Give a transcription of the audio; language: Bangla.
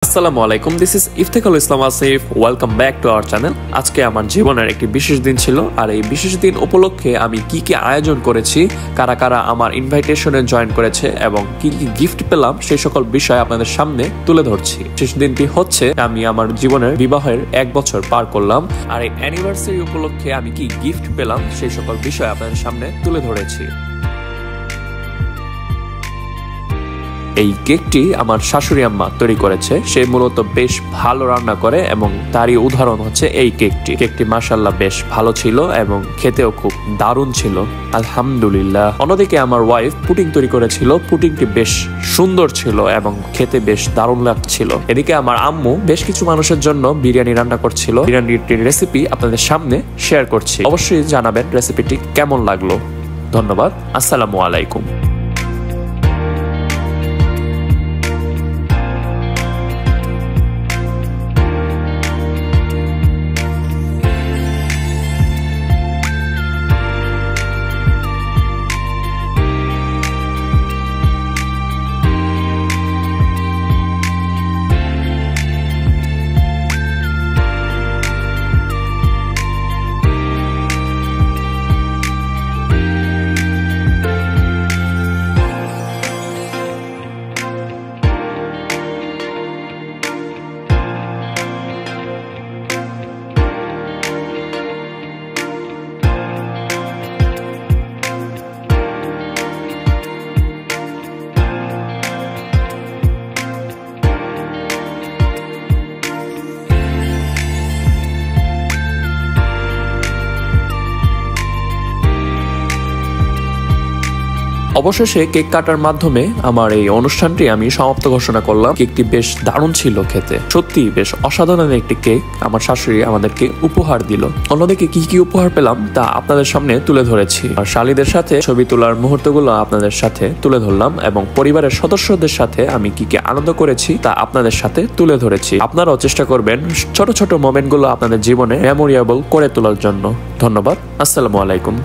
আসসালামু আলাইকুম, this is Iftekharul Islam Asif. Welcome back to our channel. আজকে আমার জীবনের একটি বিশেষ দিন ছিল, আর এই বিশেষ দিন উপলক্ষে আমি কি কি আয়োজন করেছি, কারা কারা আমার ইনভাইটেশনে জয়েন করেছে এবং কি কি গিফট পেলাম, সেই সকল বিষয় আপনাদের সামনে তুলে ধরছি। শেষ দিনটি হচ্ছে আমি আমার জীবনের বিবাহের 1 বছর পার করলাম, আর এই অ্যানিভার্সারি উপলক্ষে আমি কি গিফট পেলাম সেই সকল বিষয় আপনাদের সামনে তুলে ধরেছি। এই কেকটি আমার শাশুড়ি আম্মা তৈরি করেছে। সে মূলত বেশ ভালো রান্না করে এবং তারই উদাহরণ হচ্ছে এই কেকটি। কেকটি মাশাআল্লাহ বেশ ভালো ছিল এবং খেতেও খুব দারুণ ছিল, আলহামদুলিল্লাহ। অন্যদিকে আমার ওয়াইফ পুডিং তৈরি করেছিল। পুডিংটি বেশ সুন্দর ছিল এবং খেতে বেশ দারুণ লাগছিল। এদিকে আমার আম্মু বেশ কিছু মানুষের জন্য বিরিয়ানি রান্না করছিল। বিরিয়ানিটির রেসিপি আপনাদের সামনে শেয়ার করছি, অবশ্যই জানাবেন রেসিপিটি কেমন লাগলো। ধন্যবাদ। আসসালামু আলাইকুম। অবশেষে কেক কাটার মাধ্যমে আমার এই অনুষ্ঠানটি আমি সমাপ্ত ঘোষণা করলাম। কেকটি বেশ দারুণ ছিল খেতে, সত্যি বেশ অসাধারণ একটি কেক আমার শাশুড়ি আমাদেরকে উপহার দিল। অন্যদিকে কি কি উপহার পেলাম তা আপনাদের সামনে তুলে ধরেছি, আর শালীদের সাথে ছবি তোলার মুহূর্তগুলো আপনাদের সাথে তুলে ধরলাম এবং পরিবারের সদস্যদের সাথে আমি কি কি আনন্দ করেছি তা আপনাদের সাথে তুলে ধরেছি। আপনারাও চেষ্টা করবেন ছোট ছোট মোমেন্টগুলো আপনাদের জীবনে মেমোরিয়েবল করে তোলার জন্য। ধন্যবাদ। আসসালামু আলাইকুম।